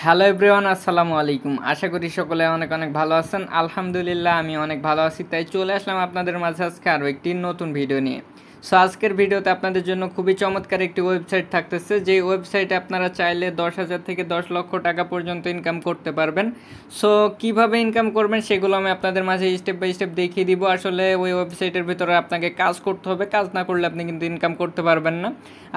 Hello everyone, আসসালামু আলাইকুম। আশা করি সকলে অনেক অনেক ভালো আছেন। আলহামদুলিল্লাহ আমি অনেক ভালো আছি। তাই চলে আসলাম আপনাদের মাঝে আজকে আরও একটি নতুন ভিডিও নিয়ে। সো আজকের ভিডিওতে আপনাদের জন্য খুবই চমৎকার একটি ওয়েবসাইট থাকতেছে, যেই ওয়েবসাইটে আপনারা চাইলে 10,000 থেকে 10 লক্ষ টাকা পর্যন্ত ইনকাম করতে পারবেন। সো কিভাবে ইনকাম করবেন সেগুলো আমি আপনাদের মাঝে স্টেপ বাই স্টেপ দেখিয়ে দিব। আসলে ওই ওয়েবসাইটের ভিতরে আপনাকে কাজ করতে হবে, কাজ না করলে আপনি কিন্তু ইনকাম করতে পারবেন না।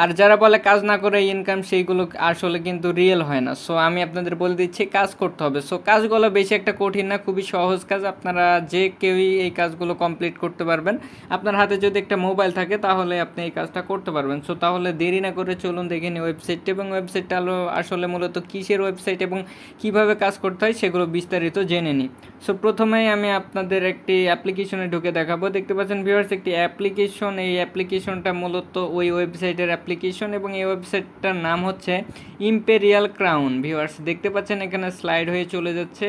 আর যারা বলে কাজ না করে ইনকাম, সেইগুলো আসলে কিন্তু রিয়েল হয় না। সো আমি আপনাদের বলে দিচ্ছি কাজ করতে হবে। সো কাজগুলো বেশি একটা কঠিন না, খুবই সহজ কাজ। আপনারা যে কেউই এই কাজগুলো কমপ্লিট করতে পারবেন। আপনার হাতে যদি একটা মোবাইল থাকে তাহলে আপনি এই কাজটা করতে পারবেন। সো তাহলে দেরি না করে চলুন দেখে নিই ওয়েবসাইটটা, এবং ওয়েবসাইটটা আসলে মূলত কিসের ওয়েবসাইট এবং কিভাবে কাজ করতে হয় সেগুলো বিস্তারিত জেনে নিই। সো প্রথমেই আমি আপনাদের একটি অ্যাপ্লিকেশনে ঢুকে দেখাবো। দেখতে পাচ্ছেন ভিউয়ার্স, একটি অ্যাপ্লিকেশন। এই অ্যাপ্লিকেশনটা মূলত ওই ওয়েবসাইটের অ্যাপ্লিকেশন, এবং এই ওয়েবসাইটটার নাম হচ্ছে ইম্পেরিয়াল ক্রাউন। ভিউয়ার্স দেখতে পাচ্ছেন এখানে স্লাইড হয়ে চলে যাচ্ছে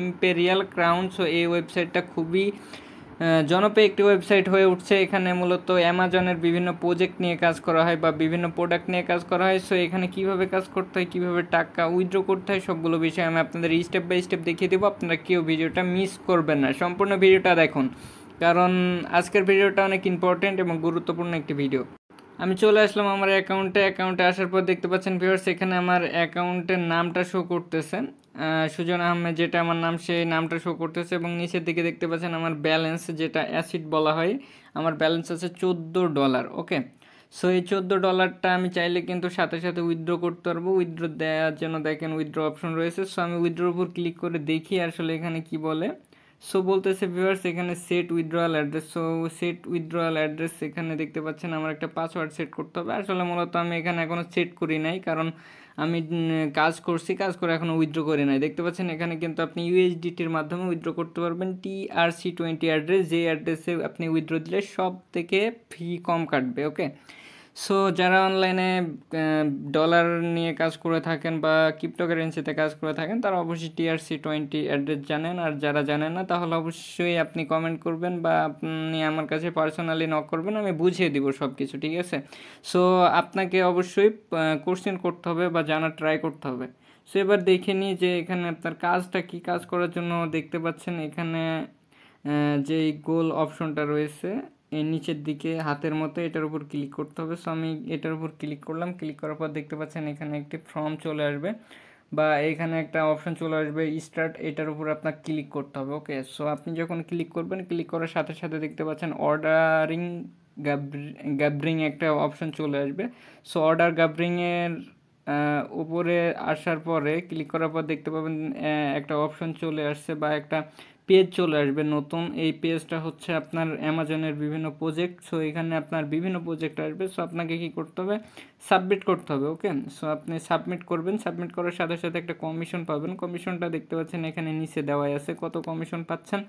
ইম্পেরিয়াল ক্রাউন। সো এই ওয়েবসাইটটা খুবই জনপ্রিয় একটি ওয়েবসাইট হয়ে উঠছে। এখানে মূলত অ্যামাজনের বিভিন্ন প্রজেক্ট নিয়ে কাজ করা হয় বা বিভিন্ন প্রোডাক্ট নিয়ে কাজ করা হয়। সো এখানে কীভাবে কাজ করতে হয়, কীভাবে টাকা উইথড্র করতে হয়, সবগুলো বিষয় আমি আপনাদের স্টেপ বাই স্টেপ দেখিয়ে দেবো। আপনারা কেউ ভিডিওটা মিস করবেন না, সম্পূর্ণ ভিডিওটা দেখুন, কারণ আজকের ভিডিওটা অনেক ইম্পর্টেন্ট এবং গুরুত্বপূর্ণ একটি ভিডিও। আমি চলে আসলাম আমার অ্যাকাউন্টে আসার পর দেখতে পাচ্ছেন ভিউয়ার্স, এখানে আমার অ্যাকাউন্টের নামটা শো করতেছে, সুজন আহমেদ যেটা আমার নাম, সেই নামটা শো করতেছে। এবং নিচের দিকে দেখতে পাচ্ছেন আমার ব্যালেন্স, যেটা অ্যাসিড বলা হয়। আমার ব্যালেন্স আছে $14। ওকে, সো এই $14টা আমি চাইলে কিন্তু সাথে সাথে উইথড্র করতে পারবো। উইথড্র দেওয়ার জন্য দেখেন উইথড্র অপশন রয়েছে। সো আমি উইথড্রোর উপর ক্লিক করে দেখি আসলে এখানে কি বলে। সো বলতেছে ভিউয়ার্স এখানে set withdrawal address. So set withdrawal address, এখানে দেখতে পাচ্ছেন আমার একটা পাসওয়ার্ড সেট করতে হবে। আসলে মূলত আমি এখানে এখনও সেট করি নাই, কারণ আমি কাজ করে এখনও উইথড্র করি নাই। দেখতে পাচ্ছেন এখানে কিন্তু আপনি ইউএসডিটির মাধ্যমে উইথড্র করতে পারবেন। TRC20 অ্যাড্রেস, যে অ্যাড্রেসে আপনি উইথড্র দিলে সব থেকে ফি কম কাটবে। ওকে, সো যারা অনলাইনে ডলার নিয়ে কাজ করে থাকেন বা ক্রিপ্টোকারেন্সিতে কাজ করে থাকেন তারা অবশ্যই TRC20 অ্যাড্রেস জানেন। আর যারা জানেন না তাহলে অবশ্যই আপনি কমেন্ট করবেন বা আপনি আমার কাছে পার্সোনালি নক করবেন, আমি বুঝিয়ে দিব সব কিছু, ঠিক আছে। সো আপনাকে অবশ্যই কোশ্চেন করতে হবে বা জানার ট্রাই করতে হবে। সো এবার দেখে নিই যে এখানে আপনার কাজটা কি। কাজ করার জন্য দেখতে পাচ্ছেন এখানে যেই গোল অপশনটা রয়েছে এই নিচের দিকে হাতের মতো, এটার উপর ক্লিক করতে হবে। সো আমি এটার উপর ক্লিক করলাম। ক্লিক করার পর দেখতে পাচ্ছেন এখানে একটি ফর্ম চলে আসবে বা এখানে একটা অপশন চলে আসবে স্টার্ট, এটার উপর আপনার ক্লিক করতে হবে। ওকে, সো আপনি যখন ক্লিক করবেন, ক্লিক করার সাথে সাথে দেখতে পাচ্ছেন অর্ডারিং গ্যাবরিং একটা অপশন চলে আসবে। সো অর্ডার গ্যাবরিংয়ের উপরে আসার পরে ক্লিক করার পর দেখতে পাবেন একটা অপশন চলে আসছে বা একটা পেজ চলে আসবে নতুন। এই পেজটা হচ্ছে আপনার অ্যামাজনের বিভিন্ন প্রজেক্ট। সো এখানে আপনার বিভিন্ন প্রজেক্ট আসবে। সো আপনাকে কী করতে হবে, সাবমিট করতে হবে। ওকে, সো আপনি সাবমিট করবেন। সাবমিট করার সাথে সাথে একটা কমিশন পাবেন। কমিশনটা দেখতে পাচ্ছেন এখানে নিচে দেওয়াই আছে, কত কমিশন পাচ্ছেন।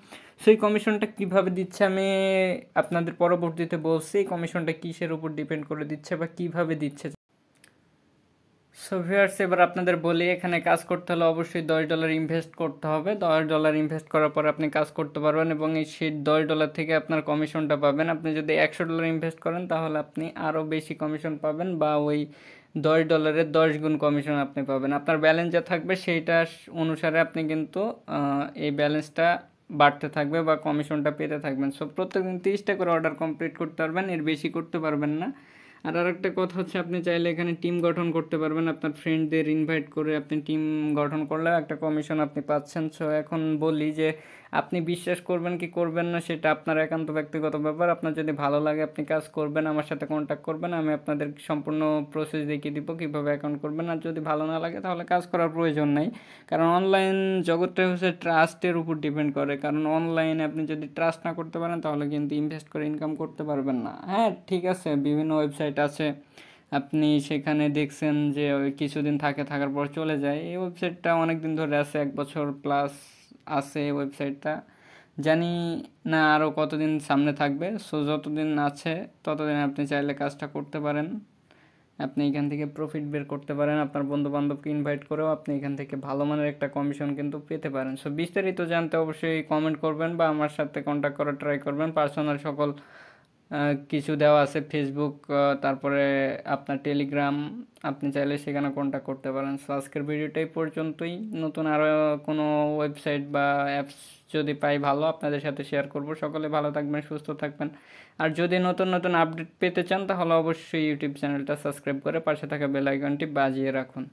সেই কমিশনটা কিভাবে দিচ্ছে আমি আপনাদের পরবর্তীতে বলছি। এই কমিশনটা কিসের উপর ডিপেন্ড করে দিচ্ছে বা কিভাবে দিচ্ছে। সো ভিউয়ার্স এবার আপনাদের বলি, এখানে কাজ করতে হলে অবশ্যই $10 ইনভেস্ট করতে হবে। $10 ইনভেস্ট করার পর আপনি কাজ করতে পারবেন এবং এই সেই $10 থেকে আপনার কমিশনটা পাবেন। আপনি যদি $100 ইনভেস্ট করেন তাহলে আপনি আরও বেশি কমিশন পাবেন, বা ওই $10 10 গুণ কমিশন আপনি পাবেন। আপনার ব্যালেন্স যা থাকবে সেইটা অনুসারে আপনি কিন্তু এই ব্যালেন্সটা বাড়তে থাকবে বা কমিশনটা পেতে থাকবেন। সো প্রত্যেকদিন 30টা করে অর্ডার কমপ্লিট করতে পারবেন, এর বেশি করতে পারবেন না। আর আরেকটা কথা হচ্ছে, আপনি চাইলে এখানে টিম গঠন করতে পারবেন। আপনার ফ্রেন্ডদের ইনভাইট করে আপনি টিম গঠন করলে একটা কমিশন আপনি পাচ্ছেন। সো এখন বলি যে আপনি বিশ্বাস করবেন কি করবেন না সেটা আপনার একান্ত ব্যক্তিগত ব্যাপার। আপনার যদি ভালো লাগে আপনি কাজ করবেন, আমার সাথে কন্ট্যাক্ট করবেন, আমি আপনাদের সম্পূর্ণ প্রসেস দেখিয়ে দিব কীভাবে অ্যাকাউন্ট করবেন। আর যদি ভালো না লাগে তাহলে কাজ করার প্রয়োজন নেই, কারণ অনলাইন জগৎটা হচ্ছে ট্রাস্টের উপর ডিপেন্ড করে। কারণ অনলাইনে আপনি যদি ট্রাস্ট না করতে পারেন তাহলে কিন্তু ইনভেস্ট করে ইনকাম করতে পারবেন না। হ্যাঁ ঠিক আছে, বিভিন্ন ওয়েবসাইট আছে, আপনি সেখানে দেখছেন যে ওই কিছুদিন থাকার পর চলে যায়। এই ওয়েবসাইটটা অনেক দিন ধরে আছে, 1 বছর প্লাস আছে এই ওয়েবসাইটটা। জানি না আরও কতদিন সামনে থাকবে। সো যতদিন আছে ততদিন আপনি চাইলে কাজটা করতে পারেন। আপনি এখান থেকে প্রফিট বের করতে পারেন। আপনার বন্ধু বান্ধবকে ইনভাইট করেও আপনি এখান থেকে ভালো মানের একটা কমিশন কিন্তু পেতে পারেন। সো বিস্তারিত জানতে অবশ্যই কমেন্ট করবেন বা আমার সাথে কন্ট্যাক্ট করার ট্রাই করবেন। পার্সোনাল সকল কিছু দেওয়া আছে ফেসবুক, তারপরে আপনার টেলিগ্রাম, আপনি চাইলে সেখানে কন্ট্যাক্ট করতে পারেন। সো আজকের ভিডিওটাই পর্যন্তই। নতুন আরও কোনো ওয়েবসাইট বা অ্যাপস যদি পাই ভালো আপনাদের সাথে শেয়ার করব। সকলে ভালো থাকবেন, সুস্থ থাকবেন। আর যদি নতুন নতুন আপডেট পেতে চান তাহলে অবশ্যই ইউটিউব চ্যানেলটা সাবস্ক্রাইব করে পাশে থাকা বেল আইকনটি বাজিয়ে রাখুন।